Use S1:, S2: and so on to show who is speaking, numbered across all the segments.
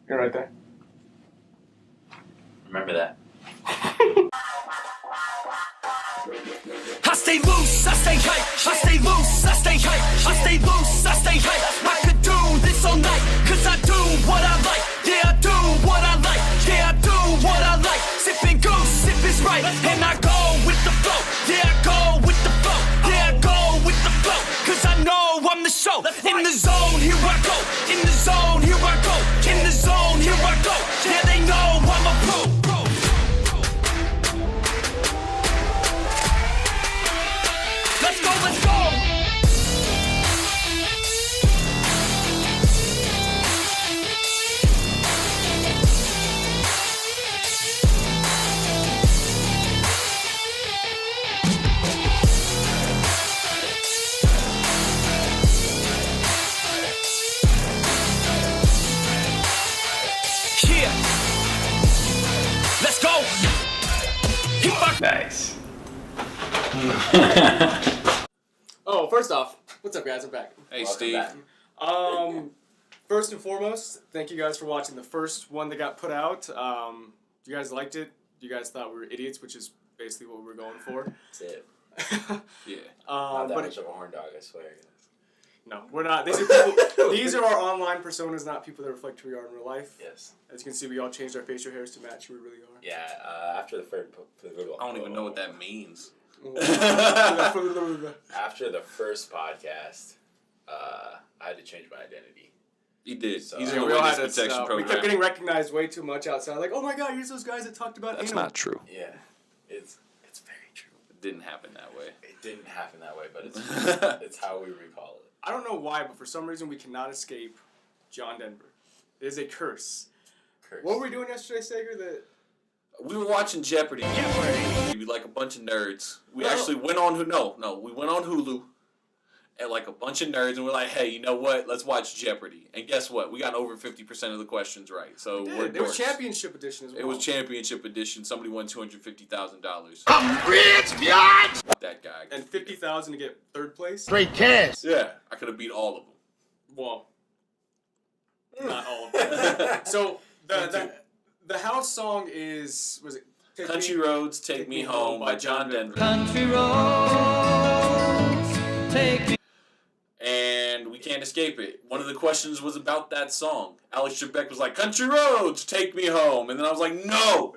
S1: You're right there.
S2: Remember that.
S3: I stay loose, I stay hype. I stay loose, I stay hype. I stay loose, I stay hype. I could do this all night, cause I do what I like. Yeah, I do what I like. Yeah, I do what I like. Sipping goose, sip is right. And I go with the flow. Yeah, I go with the flow. Yeah, I go with the flow. Cause I know I'm the show. In the zone, here I go. In the zone, here I go. In the zone, here I go. Yeah, they know I'm a pro. Let's go, let's go! Yeah! Let's go!
S2: Nice.
S1: Oh, first off, what's up, guys? I'm back.
S4: Hey,
S2: Welcome
S4: Steve.
S2: back.
S1: First and foremost, thank you guys for watching the first one that got put out. You guys liked it. You guys thought we were idiots, which is basically what we were going for.
S2: That's it.
S4: Yeah.
S2: Not that
S1: but
S2: much of a horn dog, I swear.
S1: no, we're not. These are people. These are our online personas, not people that reflect who we are in real life.
S2: Yes.
S1: As you can see, we all changed our facial hairs to match who we really are.
S2: Yeah, after the first...
S4: I don't even know what that means.
S2: After the first podcast, I had to change my identity.
S4: He did.
S2: So-
S4: He's
S1: Yeah,
S4: in the
S1: we all
S4: witness
S1: had to,
S4: protection
S1: we
S4: program.
S1: kept getting recognized way too much outside. Like, oh my god, here's those guys that talked about
S4: That's
S1: anal.
S4: not true.
S2: Yeah, it's very true.
S4: It didn't happen that way.
S2: It didn't happen that way, but it's it's how we recall it.
S1: I don't know why, but for some reason we cannot escape John Denver. It is a curse.
S2: Curse.
S1: What were we doing yesterday, Sager? That
S4: We were watching Jeopardy. We like a bunch of nerds. We actually went on we went on Hulu and like a bunch of nerds and we're like, hey, you know what? Let's watch Jeopardy. And guess what? We got over 50% of the questions right. So we're
S1: it was
S4: dorks.
S1: championship edition as well.
S4: It was championship edition. Somebody won $250,000.
S3: I'm rich, bitch!
S4: That guy.
S1: And 50,000 to get third place.
S3: Straight cash.
S4: Yeah, I could have beat all of them.
S1: Well, not all of them. So the house song was it Take
S4: Country
S1: Me-
S4: Roads, Take Me Home by John Denver.
S3: Country roads, take me.
S4: And we can't escape it. One of the questions was about that song. Alex Trebek was like, Country Roads, Take Me Home. And then I was like, no!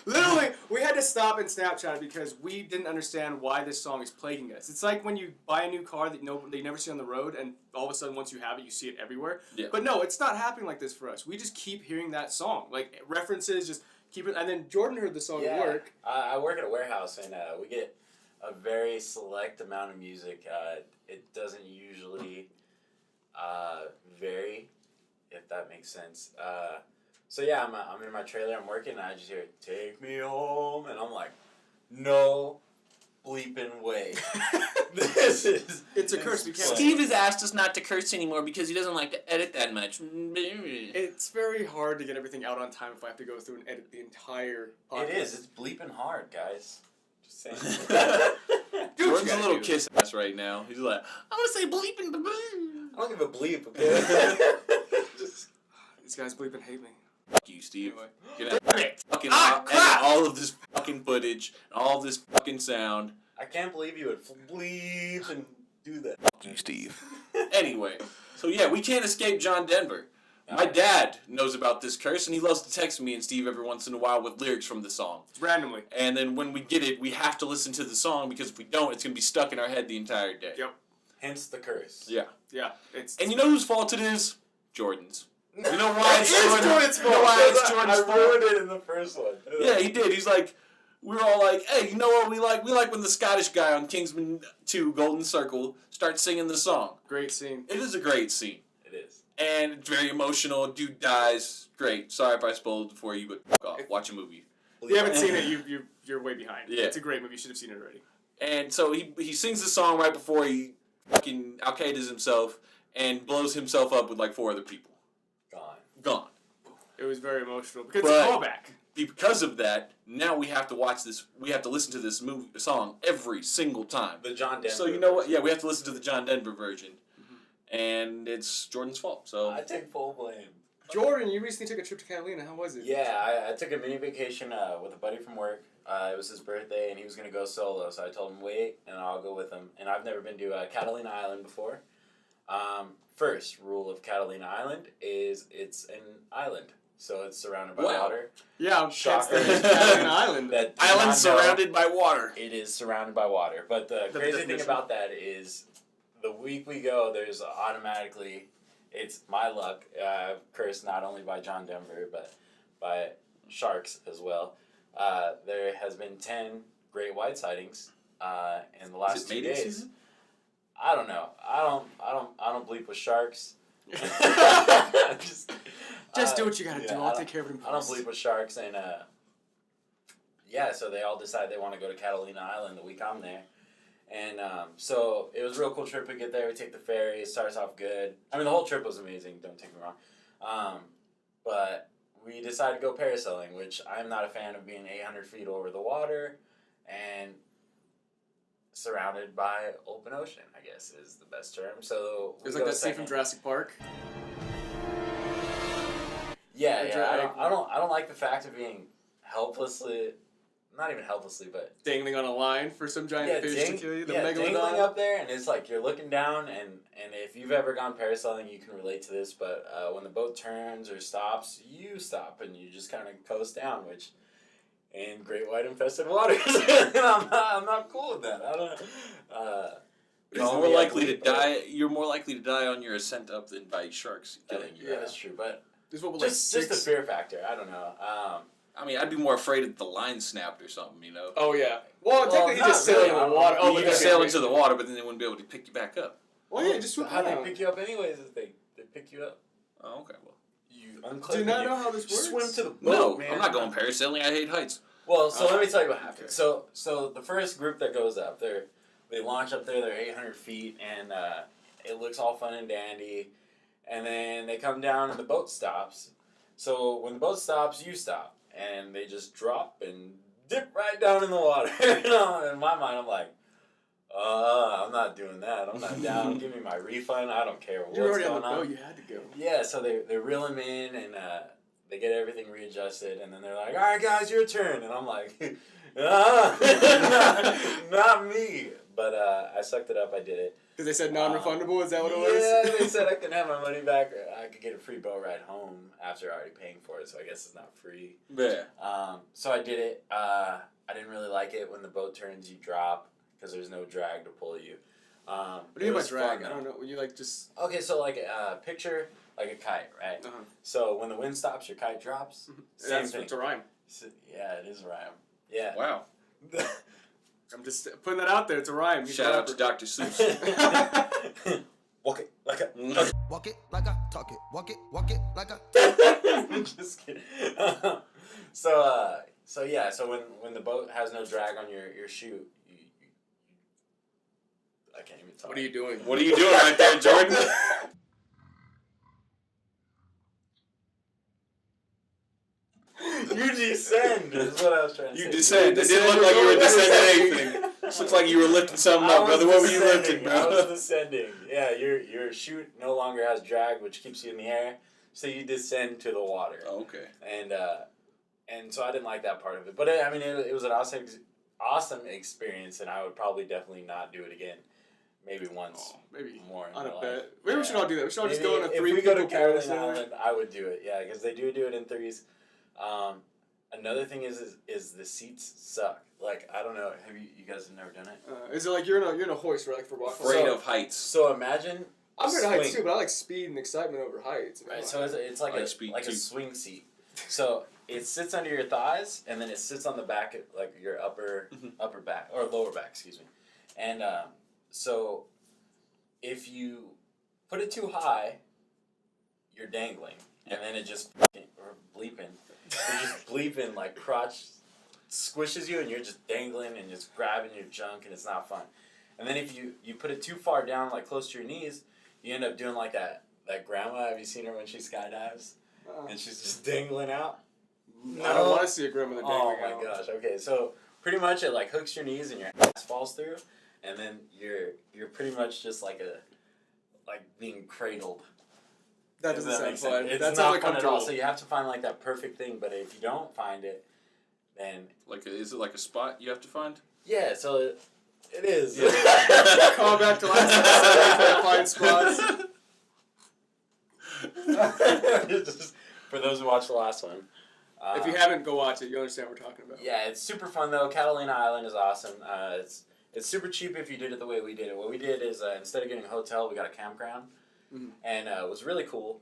S1: Literally, we had to stop and Snapchat it because we didn't understand why this song is plaguing us. It's like when you buy a new car that you never see on the road, and all of a sudden, once you have it, you see it everywhere.
S4: Yeah.
S1: But no, it's not happening like this for us. We just keep hearing that song. Like, references, just keep it. And then Jordan heard the song at work.
S2: I work at a warehouse, and we get a very select amount of music. It doesn't usually vary, if that makes sense. So yeah, I'm in my trailer, I'm working, and I just hear, take me home, and I'm like, no bleeping way.
S1: It's a curse. We can't.
S4: Steve has asked us not to curse anymore because he doesn't like to edit that much.
S1: It's very hard to get everything out on time if I have to go through and edit the entire podcast.
S2: It is. It's bleeping hard, guys. Just saying.
S4: Jordan's a little kiss ass right now. He's like, I'm gonna say bleeping baboo.
S2: I don't give a bleep, okay? Just...
S1: These guys bleep and hate me.
S4: Fuck you, Steve.
S1: Anyway.
S4: Get out fucking edit all of this fucking footage and all of this fucking sound.
S2: I can't believe you would bleep and do that.
S4: Fuck you, Steve. Anyway, so yeah, we can't escape John Denver. My dad knows about this curse, and he loves to text me and Steve every once in a while with lyrics from the song.
S1: Randomly.
S4: And then when we get it, we have to listen to the song because if we don't, it's going to be stuck in our head the entire day.
S1: Yep.
S2: Hence the curse.
S4: Yeah.
S1: Yeah. It's.
S4: And you know whose fault it is? Jordan's. You know why it's
S2: Jordan's
S4: fault? You know why it's Jordan's
S2: I
S4: fault?
S2: ruined it in the first one.
S4: Yeah, he did. He's like, we were all like, hey, you know what we like? We like when the Scottish guy on Kingsman 2, Golden Circle, starts singing the song.
S1: Great scene.
S4: It is a great scene.
S2: It is.
S4: And it's very emotional. Dude dies. Great. Sorry if I spoiled it for you, but fuck off. Watch a movie.
S1: If you haven't seen it, you're way behind.
S4: Yeah.
S1: It's a great movie. You should have seen it already.
S4: And so he sings the song right before he fucking Al-Qaeda's himself and blows himself up with like 4 other people. Gone.
S1: It was very emotional because it's a callback.
S4: Because of that, now we have to watch this. We have to listen to this song every single time.
S2: The John Denver.
S4: So you know what? Yeah, we have to listen to the John Denver version, and it's Jordan's fault. So
S2: I take full blame.
S1: Jordan, you recently took a trip to Catalina. How was it?
S2: Yeah, I took a mini vacation with a buddy from work. It was his birthday, and he was going to go solo, so I told him, wait, and I'll go with him. And I've never been to Catalina Island before. First rule of Catalina Island is it's an island, so it's surrounded by water.
S1: Yeah,
S2: Shocker.
S1: Catalina Island.
S2: That
S4: Island surrounded by water.
S2: It is surrounded by water. But the crazy thing about that is the week we go, there's automatically, it's my luck, cursed not only by John Denver, but by sharks as well. There has been 10 great white sightings in the last 2 days.
S4: Season?
S2: I don't know. I don't bleep with sharks.
S1: Just do what you gotta do. I'll take care of it in
S2: I don't
S1: post.
S2: bleep with sharks, and yeah, so they all decide they want to go to Catalina Island the week I'm there. And so it was a real cool trip. We get there, we take the ferry, it starts off good. I mean, the whole trip was amazing, don't take me wrong. But we decided to go parasailing, which I'm not a fan of being 800 feet over the water and surrounded by open ocean, I guess is the best term. So
S1: It was like that scene from Jurassic Park.
S2: Yeah, I don't like the fact of being helplessly, not even helplessly, but
S1: Dangling on a line for some giant fish to kill you. The
S2: dangling
S1: megalodon.
S2: up there, and it's like you're looking down, and if you've ever gone parasailing, you can relate to this. But when the boat turns or stops, you stop and you just kind of coast down, which in great white infested waters, I'm not cool with that. I don't.
S4: You're more likely to die on your ascent up than by sharks killing you.
S2: Yeah, that's true, but
S1: Just
S2: the fear factor. I don't know.
S4: I mean, I'd be more afraid if the line snapped or something, you know.
S1: Oh yeah. Well, technically, you
S2: not
S1: just sail
S2: really.
S1: into the water. Oh,
S4: You
S1: but
S4: could
S1: that's
S4: sail
S1: crazy.
S4: into the water, but then they wouldn't be able to pick you back up.
S1: Well, yeah, just swim
S2: how they
S1: around.
S2: pick you up anyways? Is they pick you up.
S4: Oh, okay. Well,
S2: You
S1: Do you not know how this works?
S2: Swim to the boat,
S4: no,
S2: man.
S4: I'm not going parasailing. I hate heights.
S2: Well, so let me tell you what happened.
S1: Okay.
S2: So the first group that goes up, they launch up there. They're 800 feet, and it looks all fun and dandy. And then they come down, and the boat stops. So when the boat stops, you stop, and they just drop and dip right down in the water. In my mind, I'm like, I'm not doing that. I'm not down. Give me my refund. I don't care what's
S1: You were already
S2: going
S1: on the boat.
S2: on.
S1: You had to go.
S2: Yeah, so they reel him in, and they get everything readjusted, and then they're like, all right, guys, your turn. And I'm like, not me. But I sucked it up. I did it.
S1: Because they said non-refundable. Is that what it was?
S2: Yeah, they said I could have my money back, or I could get a free boat ride home after already paying for it, so I guess it's not free.
S4: Yeah.
S2: So I did it. I didn't really like it when the boat turns, you drop, because there's no drag to pull you.
S1: What do you mean by drag? I don't know. When you like just...
S2: Okay, so like picture like a kite, right?
S1: Uh-huh.
S2: So when the wind stops, your kite drops. Same thing.
S1: It's a rhyme.
S2: Yeah, it is a rhyme. Yeah.
S4: Wow.
S1: I'm just putting that out there. It's a rhyme. He's
S4: Shout
S1: a
S4: out to
S1: rapper.
S4: Dr. Seuss.
S2: Walk it like a.
S5: Walk it like I talk it. Walk it like I.
S2: Just kidding. So yeah. So when the boat has no drag on your chute, you I can't even talk.
S1: What are you doing?
S4: What are you doing right there, Jordan?
S2: You descend is what I was trying to say.
S4: You descend. It didn't look like you were descending anything. It looks like you were lifting something up, brother. What were you lifting,
S2: I was
S4: bro?
S2: descending. Yeah, your chute no longer has drag, which keeps you in the air, so you descend to the water.
S4: Oh, okay.
S2: And so I didn't like that part of it. But it was an awesome experience, and I would probably definitely not do it again. Maybe once.
S1: Maybe.
S2: More in
S1: On
S2: my
S1: a
S2: life.
S1: bet. Maybe we should all do that. We should all just go on a
S2: If
S1: three
S2: we go to
S1: people
S2: Catalina
S1: parasailing.
S2: Island, I would do it. Yeah, because they do it in threes. Another thing is the seats suck. Like, I don't know. Have you guys have never done it?
S1: Is it like you're in a hoist, right? Like for walking?
S4: Afraid of heights.
S2: So imagine.
S1: I'm afraid of heights
S2: swing.
S1: too, but I like speed and excitement over heights.
S2: Right, so it's like
S4: I like
S2: a
S4: speed
S2: a
S4: too.
S2: swing seat. So it sits under your thighs, and then it sits on the back, like your upper back or lower back, excuse me. And so if you put it too high, you're dangling, and then it just or bleeping. You're just bleeping like crotch squishes you, and you're just dangling and just grabbing your junk, and it's not fun. And then if you put it too far down, like close to your knees, you end up doing like that grandma. Have you seen her when she skydives? And she's just dangling out?
S1: I don't want to see a grandmother
S2: Oh
S1: dangling
S2: my
S1: out.
S2: gosh. Okay, so pretty much it like hooks your knees and your ass falls through, and then you're pretty much just like being cradled.
S1: That
S2: If
S1: doesn't sound
S2: makes
S1: fun.
S2: sense. It's
S1: That sounds
S2: not
S1: like
S2: fun at all.
S1: comfortable.
S2: So you have to find like that perfect thing. But if you don't find it, then
S4: Like, is it like a spot you have to find?
S2: yeah. So it is.
S1: Call back to last episode. Find spots.
S2: Just for those who watched the last one.
S1: If you haven't, go watch it. You understand what we're talking about.
S2: Yeah, it's super fun though. Catalina Island is awesome. It's super cheap if you did it the way we did it. What we did is instead of getting a hotel, we got a campground, and it was really cool.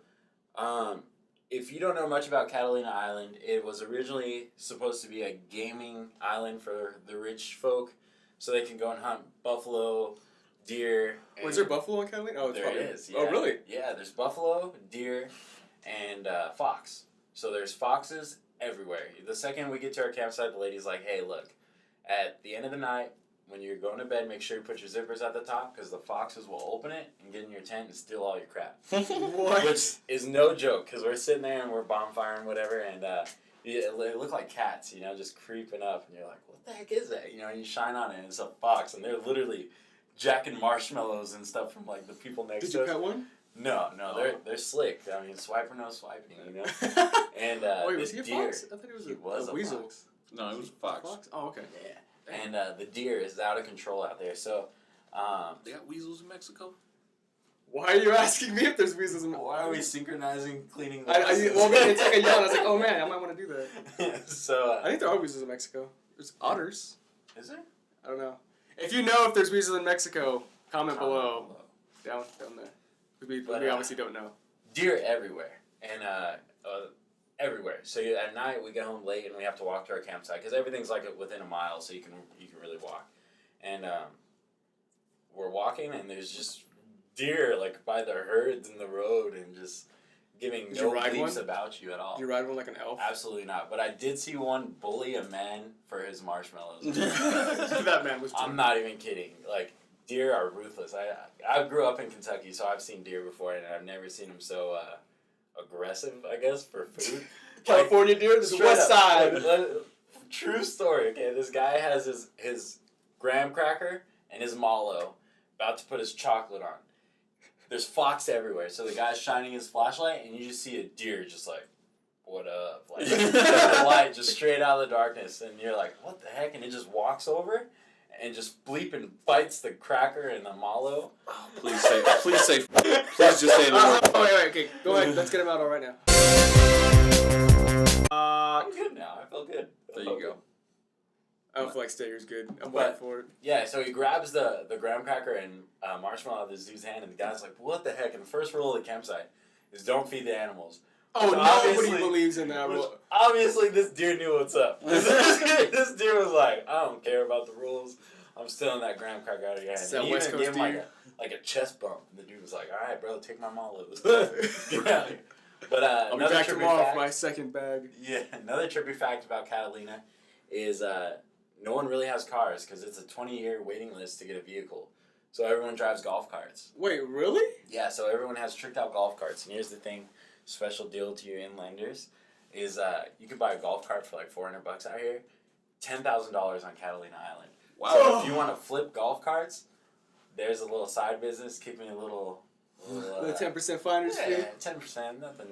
S2: If you don't know much about Catalina Island, it was originally supposed to be a gaming island for the rich folk, so they can go and hunt buffalo, deer.
S1: Was there buffalo in Catalina? Oh, it's
S2: There
S1: probably
S2: is. Yeah.
S1: Oh, really?
S2: Yeah, there's buffalo, deer, and fox. So there's foxes everywhere. The second we get to our campsite, the lady's like, hey, look, at the end of the night, when you're going to bed, make sure you put your zippers at the top because the foxes will open it and get in your tent and steal all your crap.
S1: What?
S2: Which is no joke because we're sitting there and we're bonfiring whatever, and it look like cats, you know, just creeping up, and you're like, what the heck is that? You know, and you shine on it, and it's a fox, and they're literally jacking marshmallows and stuff from like the people next
S1: Did
S2: to
S1: you
S2: us.
S1: pet one?
S2: No, they're slick. I mean, swipe or no swiping, you know. And
S1: Wait, was
S2: the
S1: he a
S2: deer,
S1: fox? I thought he was
S2: he was
S1: a
S2: a
S1: weasel.
S2: fox.
S4: No, it was a fox.
S1: Fox? Oh, okay.
S2: Yeah, and the deer is out of control out there. So,
S4: They got weasels in Mexico?
S1: Why are you asking me if there's weasels in
S2: why are we synchronizing cleaning?
S1: well, it's like a yawn. I was like, oh man, I might want to do that.
S2: So,
S1: I think there are weasels in Mexico. There's otters.
S2: is there?
S1: I don't know. If you know if there's weasels in Mexico, comment below. Down there. We obviously don't know.
S2: Deer everywhere, and everywhere. So at night we get home late and we have to walk to our campsite because everything's like within a mile, so you can really walk. And we're walking, and there's just deer like by the herds in the road, and just giving
S1: Did you
S2: no
S1: ride
S2: bleeps
S1: one?
S2: about you at all.
S1: Did you ride one like an elf?
S2: Absolutely not. But I did see one bully a man for his marshmallows.
S1: That man was.
S2: I'm not even kidding. Like, deer are ruthless. I grew up in Kentucky, so I've seen deer before, and I've never seen them so aggressive, I guess, for food.
S1: California deer, the
S2: Straight
S1: west
S2: up,
S1: side.
S2: True story. Okay, this guy has his graham cracker and his mallow, about to put his chocolate on. There's fox everywhere, so the guy's shining his flashlight, and you just see a deer just like, what up? Like, the light just straight out of the darkness, and you're like, what the heck? And it just walks over and just bleeping bites the cracker and the mallow.
S4: Oh, please just say the word.
S1: Oh, wait, okay. Go ahead. Let's get him out all right now.
S2: I'm good now. I feel good.
S4: There you go.
S1: I don't feel like Stager's good. I'm
S2: But-
S1: waiting for it.
S2: Yeah, so he grabs the graham cracker and marshmallow out of this dude's hand, and the guy's like, what the heck? And the first rule of the campsite is don't feed the animals.
S1: Oh,
S2: Which
S1: nobody
S2: obviously-
S1: believes in that
S2: Which,
S1: rule.
S2: obviously, this deer knew what's up. This deer was like, I don't care about the rules. I'm stealing that graham cracker out of your hand.
S1: It's
S2: And
S1: that
S2: he
S1: West
S2: even
S1: Coast
S2: gave him
S1: deer.
S2: like a chest bump. And the dude was like, all right, bro, take my mallows. Get out of here. But
S1: I'll be
S2: another
S1: back
S2: trippy
S1: tomorrow
S2: fact,
S1: for my second bag.
S2: yeah, another trippy fact about Catalina is no one really has cars because it's a 20-year waiting list to get a vehicle. So everyone drives golf carts.
S1: Wait, really?
S2: Yeah, so everyone has tricked out golf carts. And here's the thing, special deal to you inlanders, is you could buy a golf cart for like $400 out here, $10,000 on Catalina Island.
S4: Wow.
S2: So if you want to flip golf carts, there's a little side business. Keep me a little
S1: The 10% finder's fee.
S2: yeah, 10%, nothing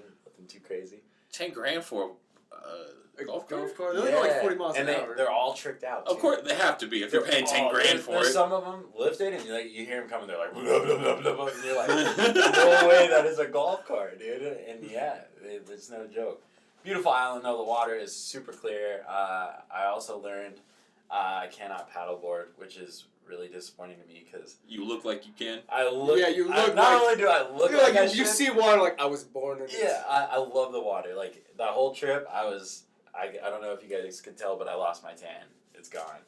S2: too crazy.
S4: $10,000 for
S1: A
S4: golf cart?
S1: cart. They're only like 40 miles
S2: and
S1: an hour.
S2: they're all tricked out.
S4: Of
S2: too.
S4: course, they have to be if you're paying $10,000 for
S2: There's
S4: it.
S2: some of them lifted, and you hear them coming. They're like, blah, blah, blah, blah, blah, and you're like, no way, that is a golf cart, dude. And yeah, it's no joke. Beautiful island though. The water is super clear. I also learned I cannot paddleboard, which is really disappointing to me because
S4: You look like you can.
S2: I look.
S1: Yeah, you look
S2: not
S1: like-
S2: only do I look
S1: You're
S2: like I
S1: you
S2: should,
S1: see water like I was born in it.
S2: yeah, I love the water. Like the whole trip, I don't know if you guys could tell, but I lost my tan. It's gone.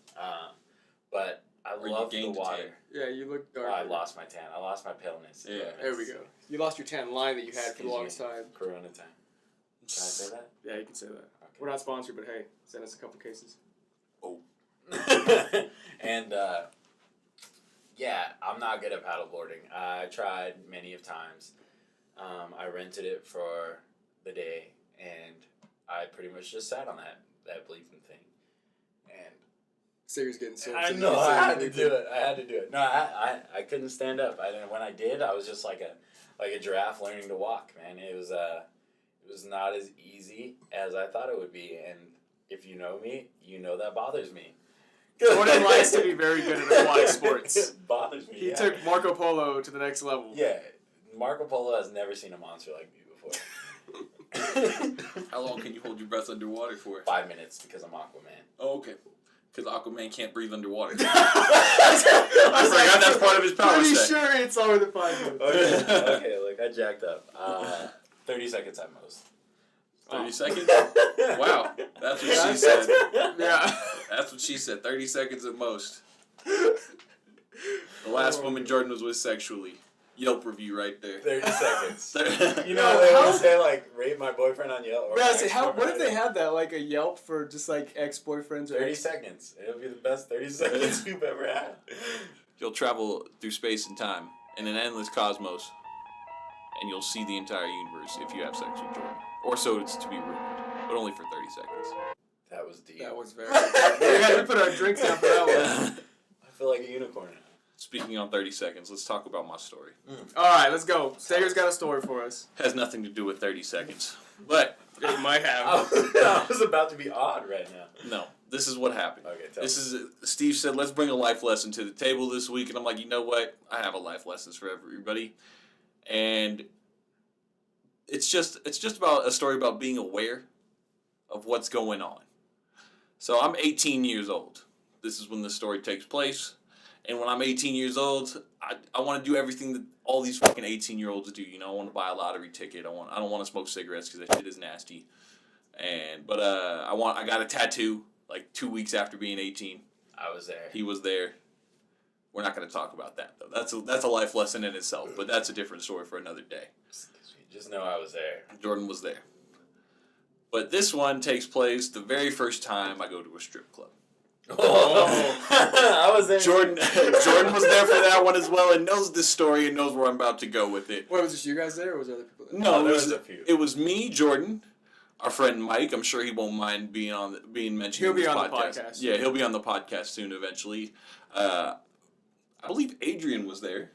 S2: But I
S4: Or you
S2: love the
S4: gained a
S2: water.
S4: tan.
S1: Yeah, you look dark.
S2: I lost my tan. I lost my paleness.
S4: Yeah.
S1: There we go. You lost your tan line that you had for the
S2: Excuse
S1: longest
S2: me.
S1: time.
S2: Corona time. Can I say that?
S1: Yeah, you can say that.
S2: Okay.
S1: We're not sponsored, but hey, send us a couple cases.
S2: And yeah, I'm not good at paddleboarding. I tried many of times. I rented it for the day, and I pretty much just sat on that bleeping thing. And
S1: Sager's getting so
S2: I know I had to do it. No, I couldn't stand up. When I did, I was just like like a giraffe learning to walk, man. It was not as easy as I thought it would be, and if you know me, you know that bothers me.
S1: Jordan likes to be very good at aquatic sports.
S2: It bothers me.
S1: He took Marco Polo to the next level.
S2: Yeah, Marco Polo has never seen a monster like me before.
S4: How long can you hold your breath underwater for?
S2: 5 minutes because I'm Aquaman.
S4: Oh, okay. Because Aquaman can't breathe underwater.
S1: I
S4: forgot that's part of his power
S1: pretty
S4: set.
S1: sure it's longer than 5 minutes.
S2: Okay, look, I jacked up. 30 seconds at most.
S4: 30 seconds? Wow. That's what she said.
S1: Yeah.
S4: That's what she said. 30 seconds at most. The last woman Jordan was with sexually. Yelp review right there.
S2: 30 seconds. You
S1: No,
S2: know, they
S1: how-
S2: always say, like, rate my boyfriend on Yelp. Or
S1: Yeah,
S2: my
S1: what if
S2: ex-boyfriend
S1: they
S2: on
S1: had that, like a Yelp for just like ex-boyfriends or
S2: 30 seconds. It'll be the best 30 seconds you've ever had.
S4: You'll travel through space and time in an endless cosmos, and you'll see the entire universe if you have sex with Jordan. Or so it's to be rumored, but only for 30 seconds.
S2: That was deep.
S1: That was very we had to put our drinks down for that one.
S2: I feel like a unicorn now.
S4: Speaking on 30 seconds, let's talk about my story.
S1: Alright, let's go. Stager's got a story for us.
S4: Has nothing to do with 30 seconds, but
S1: It might have.
S2: I was about to be odd right now.
S4: no, this is what happened.
S2: Okay, tell
S4: This
S2: me.
S4: is Steve said, let's bring a life lesson to the table this week, and I'm like, you know what? I have a life lessons for everybody, and it's just about a story about being aware of what's going on. So I'm 18 years old. This is when the story takes place. And when I'm 18 years old, I want to do everything that all these fucking 18-year-olds do. You know, I want to buy a lottery ticket. I don't want to smoke cigarettes because that shit is nasty. But I got a tattoo like 2 weeks after being 18.
S2: I was there.
S4: He was there. We're not going to talk about that though. That's a life lesson in itself. But that's a different story for another day.
S2: Just know I was there.
S4: Jordan was there. But this one takes place the very first time I go to a strip club.
S2: I was there.
S4: Jordan was there for that one as well and knows this story and knows where I'm about to go with it.
S1: Wait, was just you guys there or was there other people there?
S4: No,
S2: there was a few.
S4: It was me, Jordan, our friend Mike. I'm sure he won't mind being mentioned.
S1: He'll
S4: in
S1: be
S4: this
S1: on the
S4: podcast.
S1: podcast.
S4: Yeah, he'll be on the podcast soon eventually. I believe Adrian was there.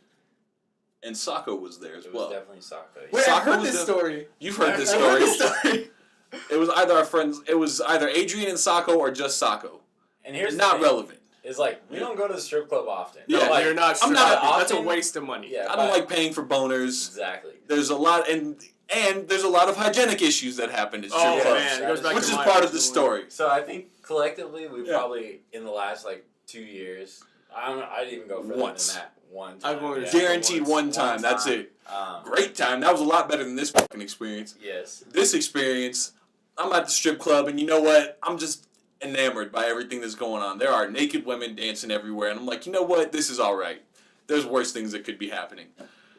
S4: And Sako was there as
S2: It was
S4: well.
S2: definitely Sako.
S1: Wait,
S4: Soccer
S1: I've heard
S4: was
S1: this
S4: the-
S1: story.
S4: You've heard this
S1: I've
S4: story.
S1: heard this story.
S4: It was either our friends. It was either Adrian and Sako or just Sako.
S2: And here's
S4: Not
S2: the thing,
S4: relevant.
S2: is like we don't go to the strip club often.
S4: Yeah,
S2: like,
S1: You're not.
S4: I'm not
S1: stripping. That's a
S2: often-
S1: waste of money.
S2: Yeah,
S4: I don't
S2: but-
S4: like paying for boners.
S2: Exactly.
S4: There's a lot and there's a lot of hygienic issues that happen at strip
S1: Oh
S4: clubs,
S1: man, it goes back
S4: which
S1: to
S4: is
S1: my
S4: part of the
S1: original
S4: story.
S2: So I think collectively we
S4: Yeah.
S2: probly in the last like 2 years. I didn't even go further
S4: Once.
S2: than that. One time.
S1: I've only-
S2: yeah.
S4: Guaranteed one time.
S2: One
S4: That's
S2: time.
S4: it. Great time. That was a lot better than this fucking experience.
S2: Yes.
S4: This experience, I'm at the strip club, and you know what? I'm just enamored by everything that's going on. There are naked women dancing everywhere, and I'm like, you know what? This is all right. There's worse things that could be happening.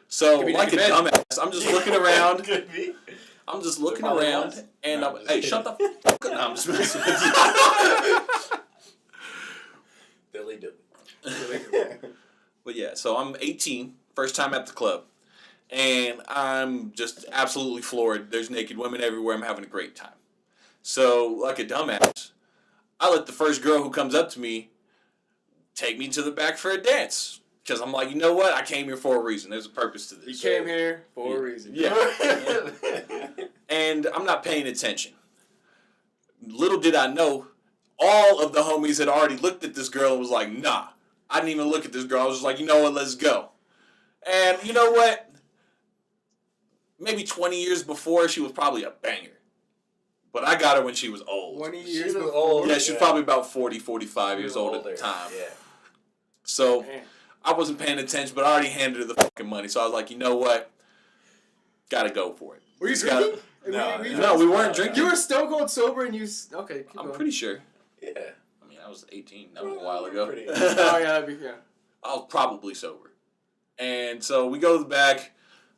S4: So,
S1: Could be
S4: like a
S1: naked men.
S4: dumbass, I'm just looking around.
S2: Could be.
S4: I'm just looking
S2: probably
S4: around,
S2: was.
S4: and
S2: No,
S4: I'm,
S2: I'm just
S4: hey,
S2: kidding.
S4: shut the fuck up. No, I'm just messing with you.
S2: Dilly dilly.
S4: But yeah, so I'm 18, first time at the club, and I'm just absolutely floored. There's naked women everywhere. I'm having a great time. So, like a dumbass, I let the first girl who comes up to me take me to the back for a dance. Because I'm like, you know what? I came here for a reason. There's a purpose to
S1: You
S4: this.
S1: came here for a reason.
S4: Yeah. And I'm not paying attention. Little did I know, all of the homies had already looked at this girl and was like, nah. I didn't even look at this girl. I was just like, you know what? Let's go. And you know what? Maybe 20 years before, she was probably a banger. But I got her when she was old.
S1: 20
S2: She
S1: years
S2: was
S1: before.
S2: old.
S4: Yeah, she was probably about 40, 45 years old at
S2: Older.
S4: the time.
S2: Yeah.
S4: So
S1: Man.
S4: I wasn't paying attention, but I already handed her the fucking money. So I was like, you know what? Gotta go for it.
S1: Were you
S4: Just gotta-
S1: drinking?
S4: No, we weren't drinking.
S1: You were stone cold sober and you. Okay, keep
S4: I'm
S1: going.
S4: pretty sure.
S2: Yeah.
S4: I mean, I was 18. That was a while ago.
S2: Pretty-
S1: Oh yeah, that'd be, yeah.
S4: I was probably sober. And so we go to the back.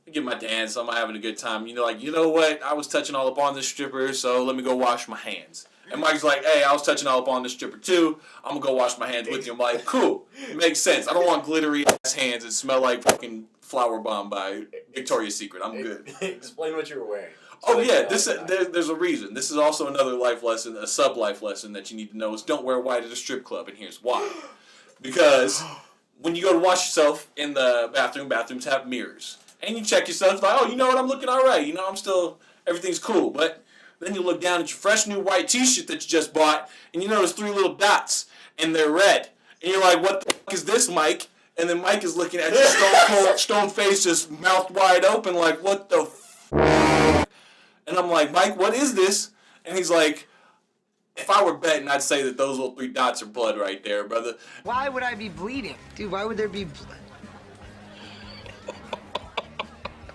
S4: I get my dance. I'm having a good time. You know what? I was touching all up on this stripper, so let me go wash my hands. And Mike's like, hey, I was touching all up on this stripper too. I'm going to go wash my hands with you. I'm like, cool. Makes sense. I don't want glittery ass hands that smell like fucking Flower Bomb by Victoria's Secret. I'm good.
S2: Explain what you were wearing.
S4: Oh yeah, there's a reason. This is also another life lesson, a sub-life lesson that you need to know is don't wear white at a strip club, and here's why. Because when you go to wash yourself in the bathroom, bathrooms have mirrors. And you check yourself, like, oh, you know what, I'm looking all right. You know, I'm still, everything's cool. But then you look down at your fresh new white t-shirt that you just bought, and you notice 3 little dots, and they're red. And you're like, what the fuck is this, Mike? And then Mike is looking at you, stone face, just mouth wide open, like, what the f***? And I'm like, Mike, what is this? And he's like, if I were betting, I'd say that those little 3 dots are blood right there, brother.
S6: Why would I be bleeding? Dude, why would there be blood?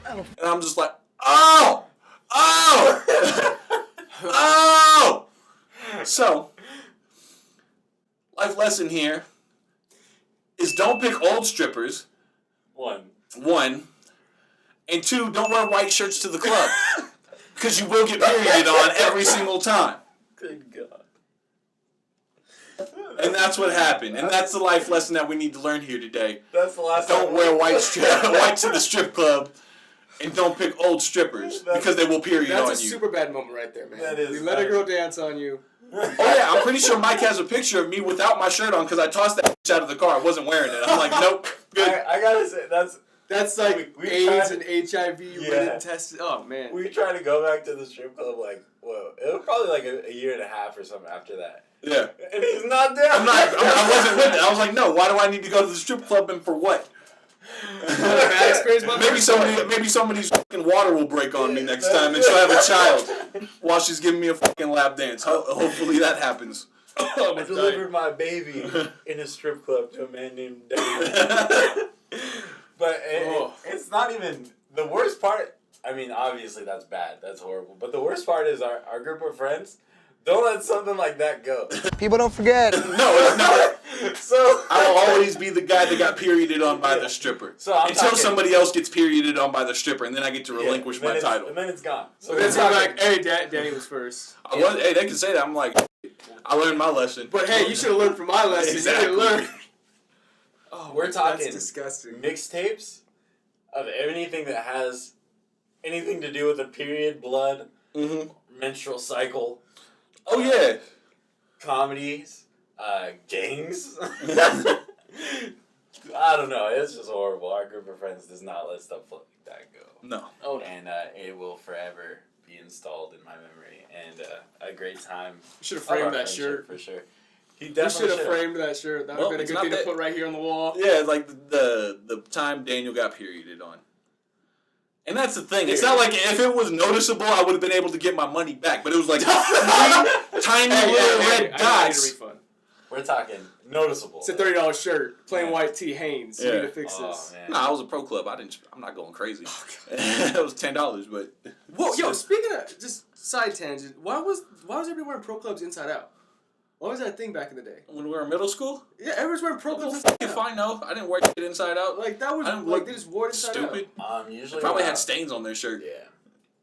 S4: And I'm just like, oh! Oh! Oh! So, life lesson here is don't pick old strippers. 1. And 2, don't wear white shirts to the club. Because you will get perioded on every single time.
S2: Good God.
S4: And that's what happened. And that's the life lesson that we need to learn here today.
S2: That's the last
S4: Don't
S2: time.
S4: wear white to the strip club. And don't pick old strippers. Because they will period on you.
S1: That's a super bad moment right there, man.
S2: That is.
S1: You let a girl dance on you.
S4: Oh yeah, I'm pretty sure Mike has a picture of me without my shirt on because I tossed that bitch out of the car. I wasn't wearing it. I'm like, nope, good.
S2: I gotta say,
S1: That's like
S2: we
S1: AIDS
S2: tried-
S1: and HIV written tested. Oh man.
S2: we tried to go back to the strip club, like, whoa, it was probably like a year and a half or something after that.
S4: Yeah.
S2: And he's not there.
S4: I wasn't with it. I was like, no, why do I need to go to the strip club and for what?
S1: Bad experience,
S4: maybe somebody's fucking water will break on me next time and she'll have a child while she's giving me a fucking lap dance. Hopefully that happens.
S2: I delivered my baby in a strip club to a man named David. But it's not even the worst part. I mean, obviously that's bad. That's horrible. But the worst part is our group of friends don't let something like that go.
S6: People don't forget.
S4: No.
S2: So
S4: I will always be the guy that got perioded on by the stripper.
S2: So I'm
S4: until
S2: talking-
S4: somebody else gets perioded on by the stripper, and then I get to relinquish my title.
S2: And then it's gone. So
S1: It's like, hey, Danny was first.
S4: Hey, they can say that. I'm like, I learned my lesson.
S1: But hey, you should have learned from my lesson.
S4: Exactly.
S1: You didn't learn. Oh,
S2: We're talking
S1: that's disgusting.
S2: mixtapes of anything that has anything to do with a period, blood, menstrual cycle.
S4: Oh yeah.
S2: Comedies, gangs. I don't know. It's just horrible. Our group of friends does not let stuff like that go.
S4: No.
S1: Oh,
S2: And it will forever be installed in my memory. And a great time.
S1: you should have
S2: of our
S1: framed that
S2: friendship,
S1: shirt.
S2: for sure. He
S1: You
S2: definitely
S1: should have framed that shirt. That would
S4: Well,
S1: have been a
S4: it's
S1: good
S4: not
S1: thing to
S4: that-
S1: put right here on the wall.
S4: Yeah, it's like the time Daniel got perioded on. And that's the thing. It's not like if it was noticeable, I would have been able to get my money back. But it was like 3 tiny little red
S1: I need a
S4: dots.
S1: refund.
S2: We're talking noticeable.
S1: It's a $30 shirt, plain
S2: Yeah.
S1: white tee, Hanes. You
S4: Yeah.
S1: need to fix
S2: Oh,
S1: this.
S2: man.
S4: Nah, I was a pro club. I'm not going crazy. It was $10, but
S1: Whoa, yo! Speaking of just side tangent, why was everybody wearing pro clubs inside out? What was that thing back in the day?
S4: when we were in middle school,
S1: Yeah, everyone's wearing pro clubs
S4: if
S1: inside out.
S4: I know, I didn't wear it inside out.
S1: Like that was
S4: I didn't
S1: like
S4: look
S1: they just wore it inside
S4: stupid.
S2: Usually
S4: Probably
S2: when
S4: had
S2: I-
S4: stains on their shirt.
S2: Yeah.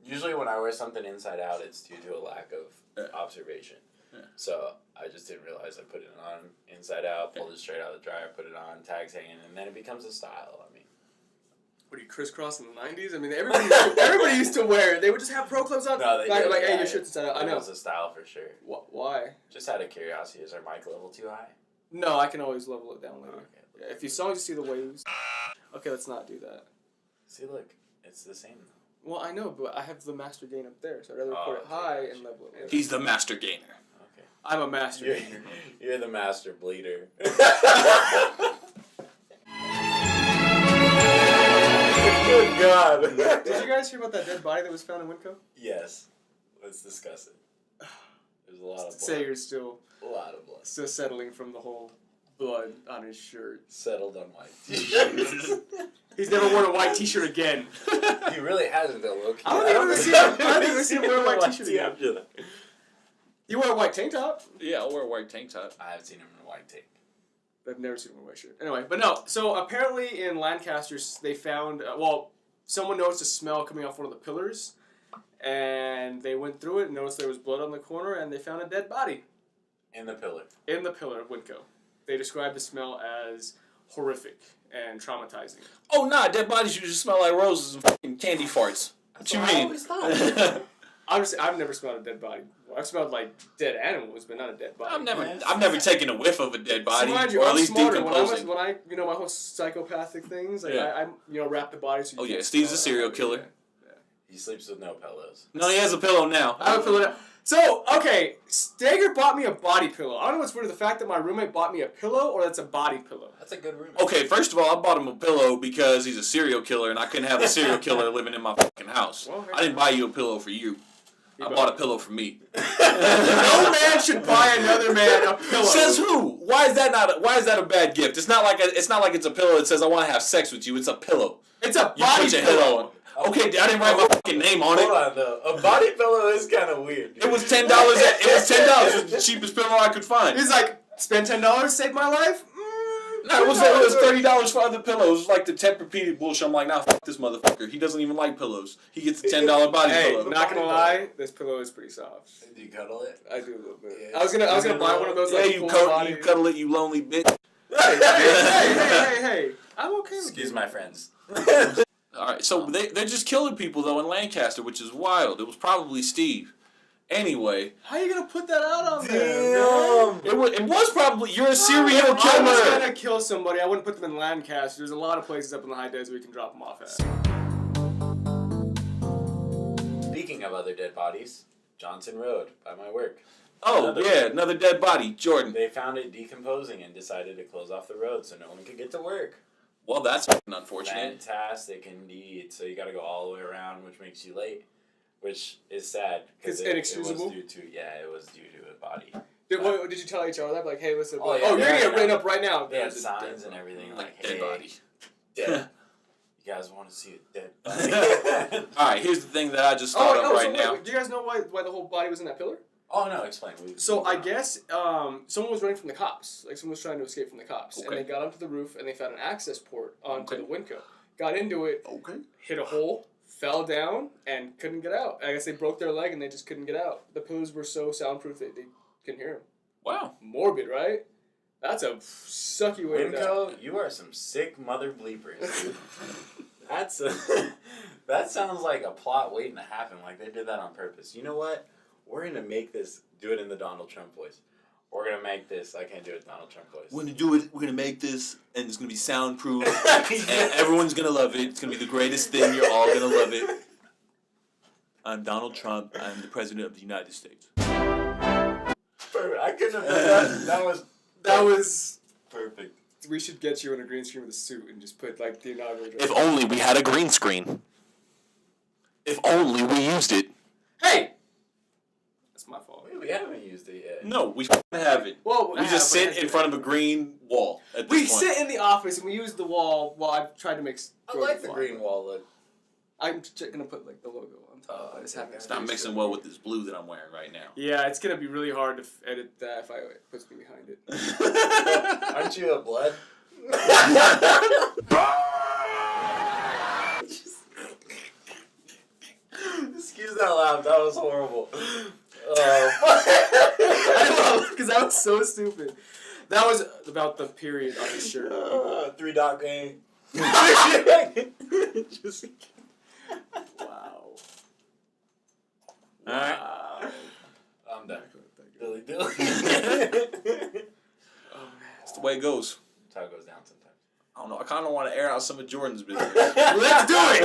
S2: Usually when I wear something inside out, it's due to a lack of observation.
S4: Yeah.
S2: So I just didn't realize I put it on inside out, pulled it straight out of the dryer, put it on, tags hanging, and then it becomes a style. I mean,
S1: What are you crisscross in the '90s? I mean, everybody used to wear it. They would just have pro clubs on.
S2: no, they
S1: like,
S2: did,
S1: like, hey,
S2: yeah,
S1: your shirt's inside out. I
S2: it
S1: know.
S2: was a style for sure.
S1: Why?
S2: Just out of curiosity, is our mic level too high?
S1: No, I can always level it down later.
S2: Okay.
S1: Yeah, if you saw just see the waves. Okay, let's not do that.
S2: See, look, it's the same.
S1: Well, I know, but I have the master gain up there, so I'd rather
S2: Oh,
S1: record it
S2: okay,
S1: high
S2: gotcha.
S1: and level it later.
S4: He's the master gainer.
S2: Okay.
S1: I'm a master
S2: You're,
S1: gainer.
S2: you're the master bleeder. Good God.
S1: Did you guys hear about that dead body that was found in Winco?
S2: Yes. Let's discuss it. There's a lot of blood.
S1: Say you're still
S2: A lot of blood.
S1: settling from the whole blood on his shirt.
S2: Settled on white t-shirts.
S1: He's never worn a white T-shirt again.
S2: He really hasn't though, low-key.
S1: I don't think we've seen him wear a white t-shirt again.
S2: after that.
S1: You wear a white tank top?
S4: Yeah, I'll wear a white tank top.
S2: I haven't seen him in a white tank.
S1: I've never seen him wear a white shirt. Anyway, but no. So apparently in Lancaster, they found someone noticed a smell coming off one of the pillars, and they went through it and noticed there was blood on the corner, and they found a dead body
S2: In the pillar.
S1: in the pillar of Winco. They described the smell as horrific and traumatizing.
S4: Oh nah, dead bodies usually smell like roses and fucking candy farts. What you
S2: I
S4: mean?
S2: always thought.
S1: Honestly, I've never smelled a dead body. I've smelled like dead animals, but not a dead body.
S4: I've never taken a whiff of a dead body,
S1: See, mind you,
S4: or at
S1: I'm
S4: least
S1: smarter.
S4: decomposing.
S1: When I, my whole psychopathic things, like
S4: Yeah.
S1: I wrap the body. So you
S4: Oh, yeah,
S1: can't
S4: Steve's
S1: smell
S4: a
S1: it.
S4: serial killer.
S2: He sleeps with no pillows.
S4: No, he has a pillow now.
S1: I have a pillow. So, okay, Stager bought me a body pillow. I don't know what's weird, the fact that my roommate bought me a pillow or that's a body pillow.
S2: That's a good roommate.
S4: Okay, first of all, I bought him a pillow because he's a serial killer, and I couldn't have a serial killer living in my fucking house.
S1: Well,
S4: I didn't buy you a pillow for you. I bought a pillow for me.
S1: No man should buy another man a pillow.
S4: Says who? Why is that a bad gift? It's not like it's a pillow that says I want to have sex with you. It's a pillow.
S1: It's a
S4: You
S1: body
S4: put your head
S1: pillow.
S4: on. Okay, I didn't write my fucking name on
S2: Hold
S4: it.
S2: on, though. A body pillow is kind of weird.
S4: It was $10. It was $10. It was the cheapest pillow I could find.
S1: He's like, spend $10, save my life?
S4: No, it was $30 for other pillows. It was like the Tempur-Pedic bullshit. I'm like, nah, fuck this motherfucker. He doesn't even like pillows. He gets the $10 body
S1: Hey,
S4: pillow.
S1: not gonna lie, this pillow is pretty soft.
S2: Do you cuddle it?
S1: I do a little bit.
S2: Yeah.
S1: I was gonna buy one of those
S4: Yeah,
S1: like
S4: you
S1: full
S4: cuddle,
S1: body.
S4: you cuddle it, you lonely bitch.
S1: Hey! I'm okay with
S2: Excuse
S1: you.
S2: my friends.
S4: All right, so they're just killing people though in Lancaster, which is wild. It was probably Steve. Anyway,
S1: How you gonna put that out on there? Man?
S4: it was probably you're a serial
S1: If I was
S4: killer.
S1: gonna kill somebody, I wouldn't put them in Lancaster. There's a lot of places up in the high desert we can drop them off at.
S2: Speaking of other dead bodies, Johnson Road by my work.
S4: Oh yeah, another dead body, Jordan.
S2: They found it decomposing and decided to close off the road so no one could get to work.
S4: Well, that's fucking unfortunate.
S2: Fantastic indeed. So you got to go all the way around, which makes you late, which is sad
S1: It's
S2: it
S1: inexcusable?
S2: was due to a body.
S1: Did you tell HR that? Like, hey, listen,
S2: Oh, yeah,
S1: you're gonna
S2: yeah,
S1: get written
S2: yeah.
S1: up right now.
S2: They had
S1: There's a
S2: signs
S1: dead
S2: and everything
S4: Like
S2: like,
S4: dead
S2: hey,
S4: body.
S2: dead. You guys want to see a dead body?
S4: All right, here's the thing that I just thought of right now.
S1: Do you guys know why the whole body was in that pillar?
S2: Oh no, explain.
S1: So I guess someone was running from the cops. Like someone was trying to escape from the cops, and
S4: Okay.
S1: they got onto the roof and they found an access port onto
S4: Okay.
S1: the Winco. Got into it,
S4: Okay.
S1: hit a hole, fell down, and couldn't get out. I guess they broke their leg and they just couldn't get out. The pillars were so soundproof that they couldn't hear them.
S4: Wow.
S1: Morbid, right? That's a sucky way to die.
S2: Winco, you are some sick mother bleepers, dude. That sounds like a plot waiting to happen. Like they did that on purpose. You know what? We're gonna make this. Do it in the Donald Trump voice. We're gonna make this. I can't do it in Donald Trump voice.
S4: We're gonna do it. We're gonna make this, and it's gonna be soundproof, and everyone's gonna love it. It's gonna be the greatest thing. You're all gonna love it. I'm Donald Trump. I'm the president of the United States.
S2: Perfect. I couldn't have done that. That was
S1: Perfect. We should get you in a green screen with a suit and just put like the inaugural.
S7: If only we had a green screen. If only we used it.
S1: Hey, that's my fault.
S2: we haven't used it yet.
S4: No, we have it.
S1: Well,
S4: We just sit in front of a green wall at
S1: We
S4: this point.
S1: sit in the office and we use the wall while I've tried to make.
S2: I like the green wall look.
S1: I'm gonna put like the logo on top. I just haven't.
S4: It's not mixing well with this blue that I'm wearing right now.
S1: Yeah, it's gonna be really hard to edit that if I put something behind it.
S2: Aren't you a blood? Excuse that laugh. That was horrible.
S1: I love it because that was so stupid. That was about the period on his shirt.
S2: 3-dot gang.
S1: Just, wow.
S4: Alright.
S1: Wow.
S2: I'm done. Dilly dilly.
S4: That's the way it goes.
S2: That's how it goes down sometimes.
S4: I don't know. I kind of want to air out some of Jordan's business.
S1: Let's do it!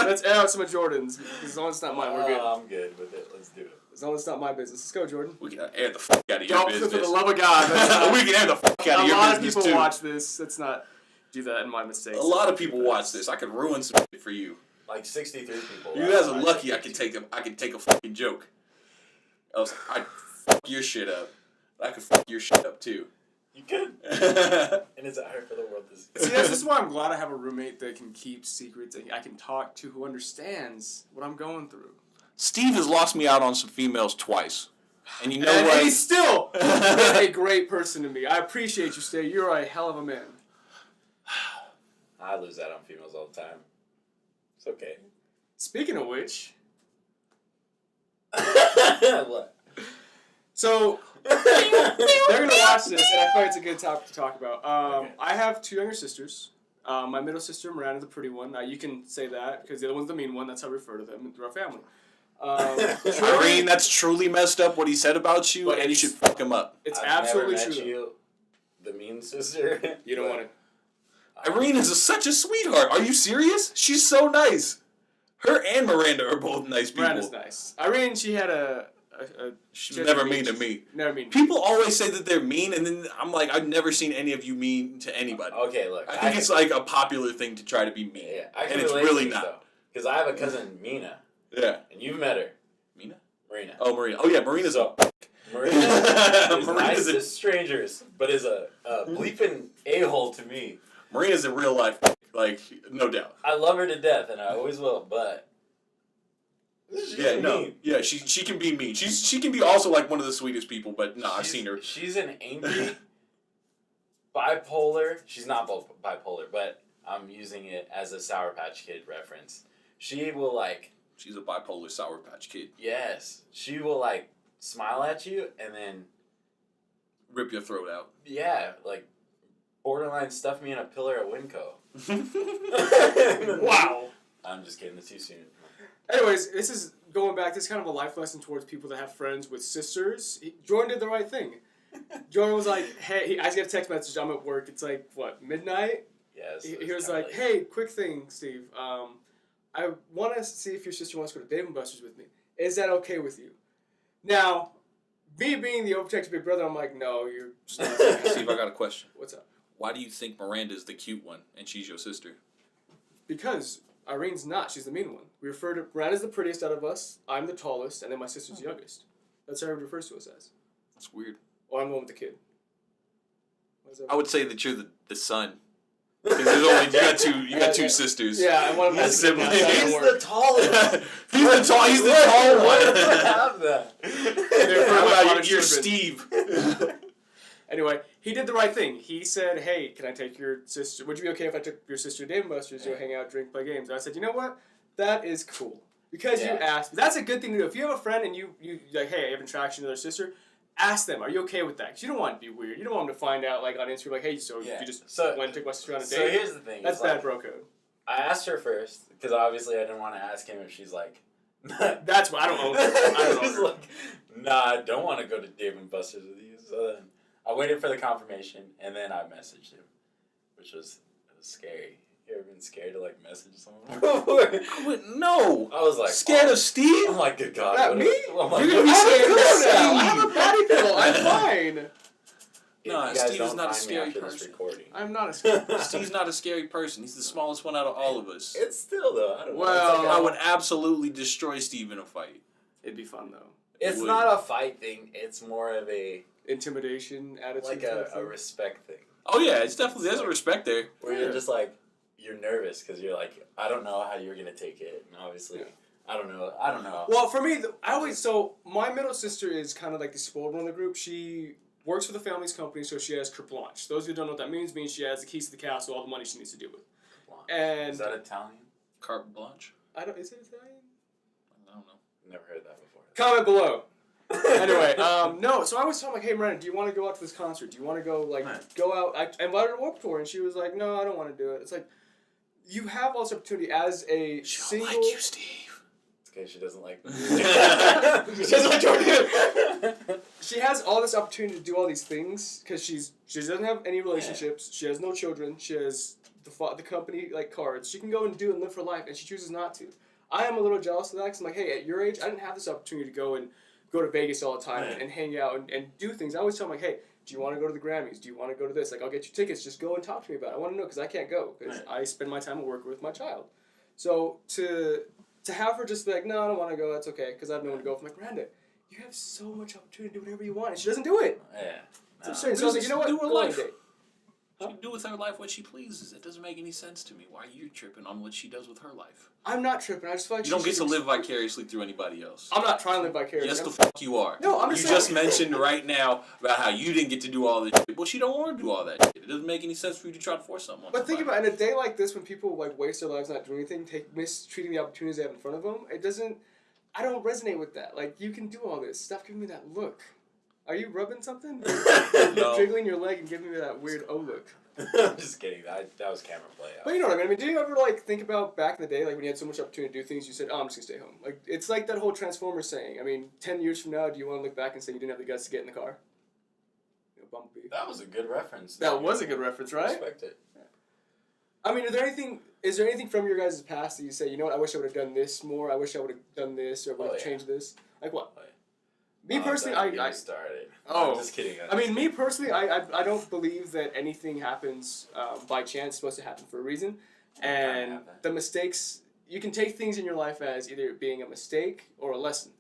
S1: Let's air out some of Jordan's. As long as it's not mine, we're good.
S2: I'm good with it. Let's do it.
S1: As long as it's not my business. Let's go, Jordan.
S4: We can air the fuck out of your
S1: Don't,
S4: business.
S1: for the love of God. That's not,
S4: We can air the fuck out of
S1: a
S4: your
S1: lot of
S4: business
S1: people
S4: too.
S1: watch this. Let's not do that in my mistakes.
S4: A lot of people watch this. I could ruin some shit for you.
S2: Like 63 people.
S4: You guys are lucky. I can take a fucking joke. Else I'd fuck your shit up. I could fuck your shit up too.
S2: You could. And it's hard for the world to see.
S1: See, this is why I'm glad I have a roommate that can keep secrets and I can talk to who understands what I'm going through.
S4: Steve has lost me out on some females twice. And you know
S1: And
S4: what?
S1: he's still a great person to me. I appreciate you, Stay. You're a hell of a man.
S2: I lose out on females all the time. It's okay.
S1: Speaking of which,
S2: What?
S1: so they're gonna watch this, and I feel like it's a good topic to talk about.
S2: Okay.
S1: I have two younger sisters. My middle sister, Miranda, the pretty one. You can say that because the other one's the mean one. That's how we refer to them through our family.
S4: Irene, that's truly messed up what he said about you,
S1: But
S4: and you should fuck him up.
S1: It's
S2: I've
S1: absolutely
S2: never met
S1: true.
S2: you, the mean sister.
S1: You don't want to.
S4: Irene is such a sweetheart. Are you serious? She's so nice. Her and Miranda are both nice people.
S1: Miranda's nice. Irene, she had a
S4: She's never mean to me.
S1: Never mean.
S4: People always say that they're mean, and then I'm like, I've never seen any of you mean to anybody.
S2: Okay, look.
S4: I think it's like a popular thing to try to be mean.
S2: Yeah, I can
S4: and it's
S2: relate
S4: really
S2: to this,
S4: not.
S2: Because I have a cousin, Mina,
S4: Yeah.
S2: and you've met her.
S4: Mina?
S2: Marina.
S4: Oh, Marina. Oh, yeah, Marina's
S2: So,
S4: a...
S2: Marina is
S4: Marina's
S2: nice
S4: a-
S2: to strangers, but is a bleeping a-hole to me.
S4: Marina's in real life, like, no doubt.
S2: I love her to death, and I always will, but... she's
S4: Yeah, no.
S2: mean.
S4: Yeah, she can be mean. She can be also, like, one of the sweetest people, but no, I've seen her.
S2: She's an angry, bipolar... She's not bipolar, but I'm using it as a Sour Patch Kid reference. She will, like...
S4: She's a bipolar Sour Patch Kid.
S2: Yes. She will, like, smile at you, and then...
S4: Rip your throat out.
S2: Yeah, like, borderline stuff me in a pillar at Winco.
S1: Wow.
S2: I'm just kidding. It's too soon.
S1: Anyways, this is going back. This is kind of a life lesson towards people that have friends with sisters. Jordan did the right thing. Jordan was like, "Hey," I just get a text message. I'm at work. It's like what, midnight?
S2: Yes.
S1: He was like, "Hey, quick thing, Steve. I want to see if your sister wants to go to Dave & Buster's with me. Is that okay with you?" Now, me being the overprotective big brother, I'm like, "No, you're just not."
S4: Steve, I got a question.
S1: What's up?
S4: Why do you think Miranda's the cute one and she's your sister?
S1: Because Irene's not. She's the mean one. We refer to Miranda's the prettiest out of us. I'm the tallest, and then my sister's the youngest. That's how everyone refers to us as.
S4: That's weird.
S1: Or I'm the one with the kid. What is that?
S4: I would say that you're the son. Because there's only you got two sisters.
S1: Yeah, and one of my
S4: He's
S1: siblings.
S4: sibling.
S1: That's
S2: He's
S1: how it
S2: the
S1: works.
S2: tallest.
S4: He's the tall
S2: Why
S4: one.
S2: does it have that?
S1: Therefore,
S4: How
S1: my
S4: about
S1: father's
S4: you're
S1: children.
S4: Steve?
S1: Anyway, he did the right thing. He said, "Hey, can I take your sister? Would you be okay if I took your sister to Dave & Buster's? You'll hang out, drink, play games." And I said, "You know what? That is cool because you
S2: Yeah.
S1: asked. That's a good thing to do. If you have a friend and you like, hey, I have interaction with their sister." Ask them, are you okay with that? Because you don't want to be weird. You don't want them to find out, like, on Instagram, like, hey, so
S2: Yeah.
S1: you just
S2: So-
S1: went and took my sister on a
S2: So
S1: date?
S2: here's the thing.
S1: That's
S2: it's
S1: bad
S2: like,
S1: bro code.
S2: I asked her first, because obviously I didn't want to ask him if she's like...
S1: That's what I don't own. I don't
S2: She's
S1: own.
S2: like, nah, I don't want to go to Dave & Buster's with you. So then I waited for the confirmation, and then I messaged him, which was scary. You ever been scared to, like, message someone before?
S4: I wouldn't know.
S2: I was like...
S4: Scared of Steve?
S2: I'm like, good God.
S1: Not
S2: what
S1: me?
S2: if- I'm like,
S4: You're gonna be
S1: I have a
S4: scared of
S1: pillow
S4: Steve.
S1: now. I have a body pillow. I'm fine.
S2: If
S4: Nah,
S2: you guys
S4: Steve is
S2: don't
S4: not a
S2: find me
S4: scary
S2: after this
S4: person.
S2: recording.
S1: I'm not a scary.
S4: Steve's not a scary person. He's the smallest one out of all of us.
S2: It's still, though. I don't know.
S1: Well,
S2: It's like
S4: I would absolutely destroy Steve in a fight.
S1: It'd be fun, though.
S2: it's
S4: would.
S2: not a fight thing. It's more of a,
S1: Intimidation, attitude.
S2: like
S1: type
S2: a
S1: thing.
S2: respect thing.
S4: Oh yeah, it's definitely there's a respect there.
S2: Where
S1: Yeah.
S2: you're just like, you're nervous because you're like, I don't know how you're going to take it. And obviously,
S1: Yeah.
S2: I don't know.
S1: Well, for me, so my middle sister is kind of like the spoiled one in the group. She works for the family's company, so she has carte blanche. Those who don't know what that means she has the keys to the castle, all the money she needs to deal with. And
S2: Is that Italian?
S4: Carte blanche.
S1: is it Italian?
S4: I don't know.
S2: Never heard that before.
S1: Comment below. Anyway, no, so I was telling like, hey, Miranda, do you want to go out to this concert? Do you want to go, like, go out? I invited her to Warped Tour, and she was like, no, I don't want to do it. It's like, you have all this opportunity as a
S4: She don't
S1: single...
S4: like you, Steve.
S2: It's okay, she doesn't like
S1: She doesn't like Jordan. She has all this opportunity to do all these things, because she doesn't have any relationships, she has no children, she has the company, like, cards. She can go and do and live her life, and she chooses not to. I am a little jealous of that, because I'm like, hey, at your age, I didn't have this opportunity to go to Vegas all the time and hang out and do things. I always tell them, like, hey, do you want to go to the Grammys? Do you want to go to this? Like, I'll get you tickets. Just go and talk to me about it. I want to know because I can't go because I spend my time at work with my child. So to have her just be like, no, I don't want to go. That's okay because I have no one to go with. I'm like, Miranda, you have so much opportunity to do whatever you want. And she doesn't do it.
S2: Yeah.
S1: It's absurd. So I was like, you know what?
S4: Do her
S1: Go on a
S4: life.
S1: date.
S4: She can do with her life what she pleases. It doesn't make any sense to me. Why are you tripping on what she does with her life?
S1: I'm not tripping. I just feel like
S4: You don't
S1: she
S4: get to
S1: should-
S4: live vicariously through anybody else.
S1: I'm not trying to live vicariously.
S4: Yes,
S1: I'm-
S4: the fuck you are.
S1: No, I'm
S4: You
S1: just
S4: just
S1: saying.
S4: mentioned right now about how you didn't get to do all this shit. Well, she don't want to do all that shit. It doesn't make any sense for you to try to force someone.
S1: But think about it, in a day like this when people like waste their lives not doing anything, mistreating the opportunities they have in front of them, I don't resonate with that. Like, you can do all this. Stop giving me that look. Are you rubbing something?
S2: No.
S1: Jiggling your leg and giving me that weird O look.
S2: I'm just kidding. That was camera play.
S1: But you know what I mean? I mean, did you ever like think about back in the day, like when you had so much opportunity to do things, you said, "Oh, I'm just gonna stay home." Like it's like that whole Transformers saying. I mean, 10 years from now, do you want to look back and say you didn't have the guts to get in the car? You know, Bumblebee.
S2: That was a good reference.
S1: That was a good reference, right?
S2: Respect it.
S1: I mean, is there anything from your guys' past that you say, you know what, I wish I would have done this more. I wish I would have done this or would have changed this. Like what? Me personally, I
S2: started.
S1: Oh.
S2: I'm just kidding.
S1: I mean, me personally, I don't believe that anything happens by chance. It's supposed to happen for a reason. And the mistakes, you can take things in your life as either being a mistake or a lesson.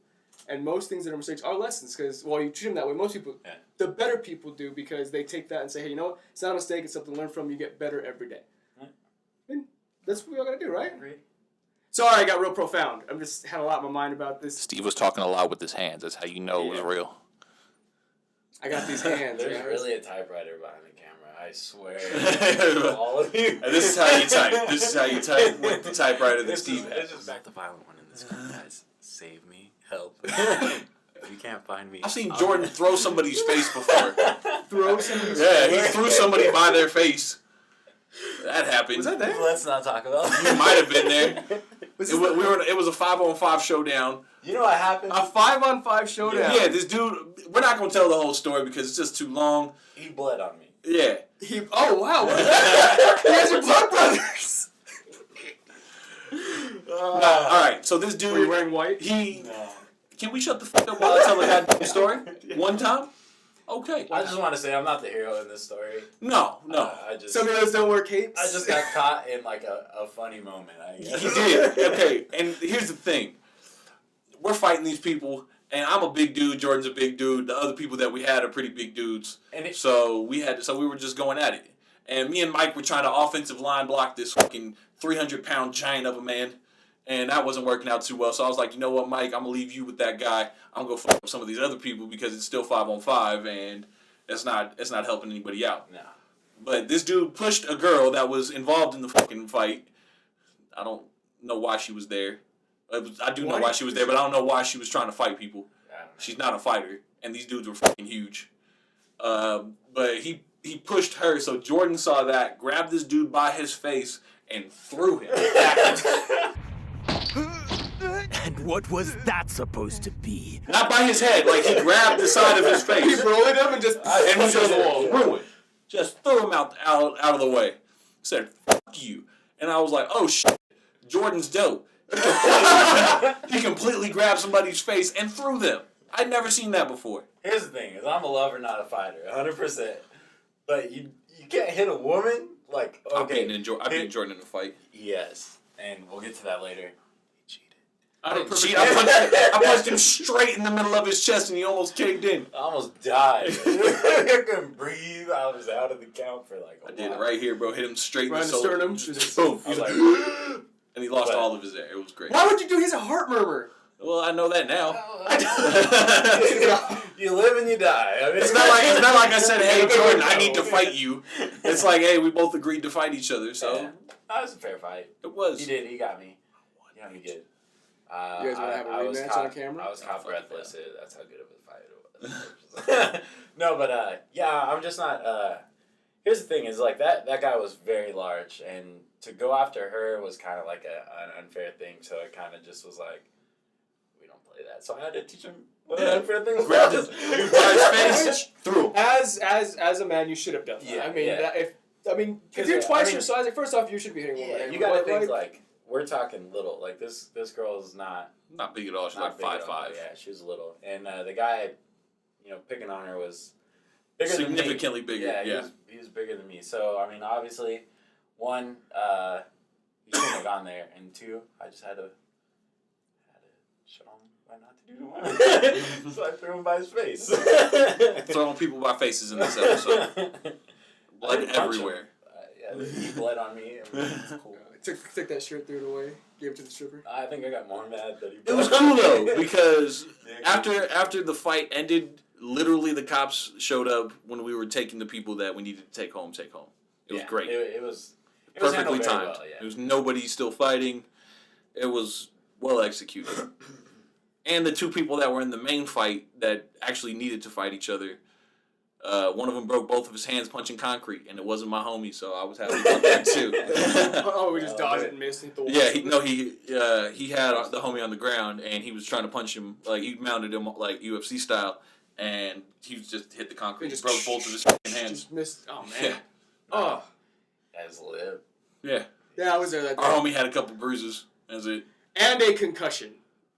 S1: And most things that are mistakes are lessons because, well, you treat them that way. Most people, the better people do because they take that and say, hey, you know what? It's not a mistake. It's something to learn from. You get better every day. And that's what we all got to do, right?
S2: Agreed.
S1: Sorry, I got real profound. I'm just had a lot in my mind about this.
S7: Steve was talking a lot with his hands. That's how you know it was real.
S1: I got these hands.
S2: There's really a typewriter behind the camera. I swear. All of you.
S4: And this is how you type. This is how you type with the typewriter that Steve has.
S2: This is back the violent one in this group, guys. Save me. Help. If you can't find me.
S4: I've seen Jordan throw somebody's face before.
S1: Throw somebody's
S4: Yeah, he threw somebody by their face. That happened.
S1: Was that there?
S2: Let's not talk about it.
S4: You might have been there. It was a 5-on-5 showdown.
S2: You know what happened?
S1: A 5-on-5 showdown.
S4: Yeah, this dude. We're not gonna tell the whole story because it's just too long.
S2: He bled on me.
S4: Yeah.
S1: Oh wow! You guys are blood brothers.
S4: All right. So this dude.
S1: Were you wearing white?
S2: No.
S4: Can we shut the fuck up while I tell the goddamn story? One time. Okay.
S2: I just want to say I'm not the hero in this story.
S4: No.
S1: Some of us don't wear capes.
S2: I just got caught in like a funny moment, I guess.
S4: He did. Okay. And here's the thing. We're fighting these people, and I'm a big dude. Jordan's a big dude. The other people that we had are pretty big dudes. So we were just going at it. And me and Mike were trying to offensive line block this fucking 300-pound giant of a man. And that wasn't working out too well. So I was like, you know what, Mike? I'm going to leave you with that guy. I'm going to fuck up some of these other people because it's still 5-on-5, and it's not helping anybody out.
S2: No.
S4: But this dude pushed a girl that was involved in the fucking fight. I don't know why she was there. I do know why she was there, but I don't know why she was trying to fight people. She's not a fighter, and these dudes were fucking huge. But he pushed her, so Jordan saw that, grabbed this dude by his face, and threw him.
S3: And what was that supposed to be?
S4: Not by his head, like he grabbed the side of his face.
S1: He rolled him and just
S4: threw it. Just threw him out of the way. Said, fuck you. And I was like, oh shit, Jordan's dope. He completely grabbed somebody's face and threw them. I'd never seen that before.
S2: Here's the thing: is I'm a lover, not a fighter, 100%. But you can't hit a woman like okay.
S4: I beat Jordan in a fight.
S2: Yes, and we'll get to that later. He cheated.
S4: I didn't cheat. I punched him straight in the middle of his chest, and he almost caved in.
S2: I almost died. I couldn't breathe. I was out of the count for like a while.
S4: I did it right here, bro. Hit him straight in the
S1: sternum.
S4: Boom.
S2: I was like,
S4: and he lost all of his air. It was great.
S1: Why would you do? He's a heart murmur.
S4: Well, I know that now.
S2: You live and you die. I mean,
S4: it's not like I said, hey Jordan, I need to fight you. It's like, hey, we both agreed to fight each other. So
S2: that was a fair fight.
S4: It was.
S2: He did. He got me. He got me good.
S1: You guys want to have a rematch on camera?
S2: I was caught breathless. That's how good of a fight it was. No, but yeah, I'm just not. Here's the thing: is like that guy was very large, and to go after her was kind of like an unfair thing. So it kind of just was like, we don't play that. So I had to teach him what an unfair thing was.
S4: Grabbed his face, threw him.
S1: As a man, you should have done that.
S2: Yeah,
S1: I mean, if you're twice your size, like, first off, you should be hitting one.
S2: Yeah, you gotta think like we're talking little. Like this girl is not
S4: big at all. She's like 5'5".
S2: Yeah, she was little, and the guy, picking on her was bigger
S4: significantly
S2: than me.
S4: bigger.
S2: Yeah, he was bigger than me. So I mean, obviously, one, he shouldn't have gone there, and two, I just had to show him what not to do to him. So I threw him by his face.
S4: Throwing people by faces in this episode. Blood everywhere.
S2: Yeah, he bled on me. It's cool.
S1: Took that shirt, threw it away, gave it to the stripper.
S2: I think I got more mad that he bled.
S4: It was cool though because after the fight ended, literally the cops showed up when we were taking the people that we needed to take home. It was great.
S2: It was
S4: perfectly timed.
S2: Well, yeah.
S4: There was nobody still fighting. It was well executed. and the two people that were in the main fight that actually needed to fight each other. One of them broke both of his hands punching concrete, and it wasn't my homie, so I was happy about that too.
S1: We just dodged it and missed. Hit the wall.
S4: Yeah, he had the homie on the ground, and he was trying to punch him, like he mounted him like UFC style, and he just hit the concrete, just broke both of his hands.
S1: Just missed. Oh man.
S4: Yeah.
S1: Oh.
S2: That's lit.
S4: Yeah.
S1: Yeah, I was there that day.
S4: Our homie had a couple bruises. That's it.
S1: And a concussion.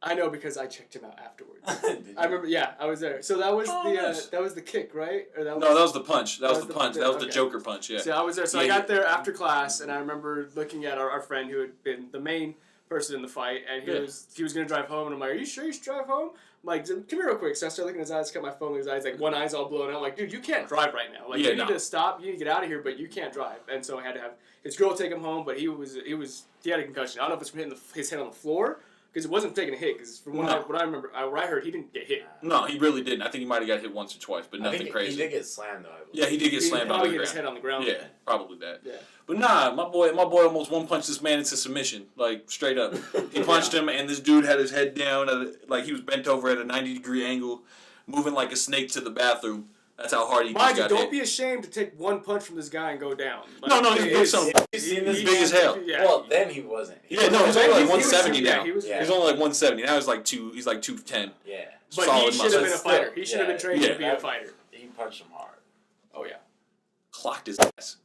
S1: I know because I checked him out afterwards. I remember. Yeah, I was there. So that was that was the kick, right? Or that was,
S4: No, that was the punch. That was the punch. That was the
S1: okay.
S4: Joker punch. Yeah.
S1: So I was there. So I got there after class, and I remember looking at our friend who had been the main person in the fight, and he was gonna drive home, and I'm like, "Are you sure you should drive home?" I'm like, "Come here real quick." So I started looking at his eyes, got my phone in his eyes, like one eye's all blown out. I'm like, "Dude, you can't drive right now. Like, you need to stop. You need to get out of here, but you can't drive." And so I had to have his girl take him home, but he had a concussion. I don't know if it's from hitting his head on the floor. Because it wasn't taking a hit. Because from what I remember, what I heard, he didn't get hit.
S4: No, he really didn't. I think he might have got hit once or twice, but nothing crazy.
S2: He did get slammed though.
S4: Yeah, he did get slammed on the ground.
S1: Probably hit his head on the ground.
S4: Yeah, probably that.
S1: Yeah.
S4: But nah, my boy almost one punched this man into submission, like straight up. He punched him, and this dude had his head down, like he was bent over at a 90-degree angle, moving like a snake to the bathroom. That's how hard he
S1: Mind
S4: got
S1: you,
S4: hit.
S1: don't be ashamed to take one punch from this guy and go down. Like,
S4: No, he's big as hell.
S1: Yeah.
S2: Well, then he wasn't.
S4: Yeah, no, he's only like 170 now.
S1: He's
S4: only like 170. Now he's like 210.
S2: Yeah.
S1: But
S4: Solid
S1: he should have been a
S4: muscle.
S1: fighter. He should have been trained to be a fighter.
S2: He punched him hard.
S1: Oh, yeah.
S4: Clocked his ass.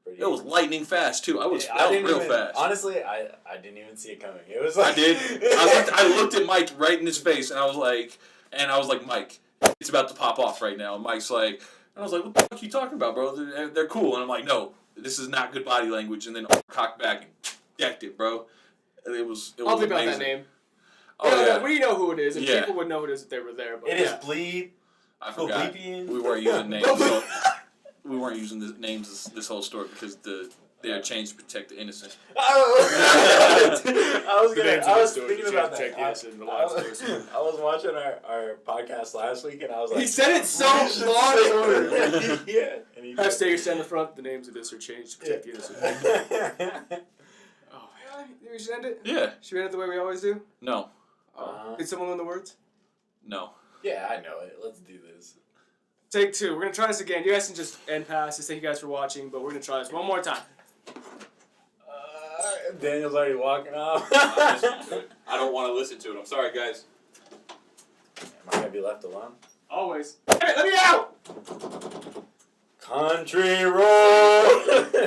S4: It was lightning fast, too. That was real fast.
S2: Honestly, I didn't even see it coming. It was like...
S4: I did. I looked at Mike right in his face, and I was like, Mike, it's about to pop off right now. And Mike's like... I was like, what the fuck are you talking about, bro? They're cool. And I'm like, no, this is not good body language. And then cocked back and decked it, bro. It was
S1: I'll think
S4: amazing.
S1: about that name.
S4: Oh, yeah.
S1: We know who it is, and people would know who it is if they were there. But
S2: it is Bleed.
S4: I forgot.
S2: Bleepian.
S4: We weren't using names. We weren't using the names this whole story because they are changed to protect the innocent.
S2: I was thinking about that. I was watching our podcast last week, and I was like...
S1: He said it so long.
S2: Yeah.
S1: Hashtag stand in the front. The names of this are changed to protect the innocent. Oh, man. We should end it?
S4: Yeah.
S1: Should we end it the way we always do?
S4: No.
S1: Did someone learn the words?
S4: No.
S2: Yeah, I know it. Let's do this.
S1: Take two. We're going to try this again. You guys can just end pass. Just thank you guys for watching, but we're going to try this one more time.
S2: Daniel's already walking off.
S4: I don't want to listen to it. I'm sorry, guys.
S2: Am I going to be left alone?
S1: Always. Hey, let me out!
S2: Country road!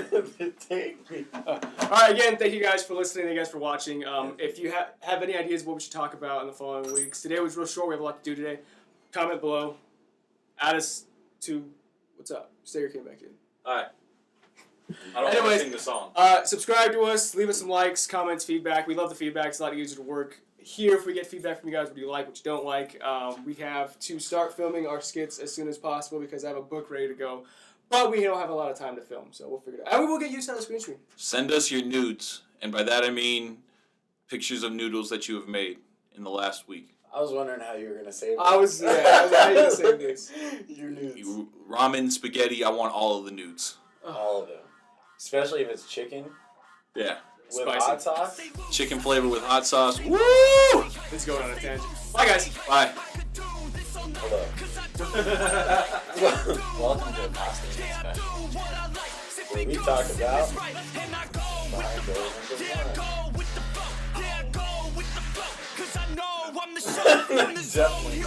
S2: Take me.
S1: Alright, again, thank you guys for listening. Thank you guys for watching. If you have any ideas what we should talk about in the following weeks, today was real short. We have a lot to do today. Comment below. Add us to... What's up? Stager came back in.
S4: Alright. I don't want to sing the song.
S1: Subscribe to us. Leave us some likes, comments, feedback. We love the feedback. It's a lot easier to work here if we get feedback from you guys. What do you like? What you don't like? We have to start filming our skits as soon as possible because I have a book ready to go. But we don't have a lot of time to film, so we'll figure it out. And we will get used to the screen screen.
S4: Send us your nudes. And by that I mean pictures of noodles that you have made in the last week.
S2: I was wondering how you were going to save it.
S1: I was how you going to save this?
S2: Your nudes.
S4: Ramen, spaghetti, I want all of the nudes.
S2: All of them. Especially if it's chicken.
S4: Yeah.
S2: With
S1: Spicy.
S2: hot sauce.
S4: Chicken flavor with hot sauce. Woo!
S1: Let's go on a tangent. Bye, guys.
S4: Bye.
S2: Hello. Welcome to a Pasta Special. Where we talk about behind doors and
S3: Definitely.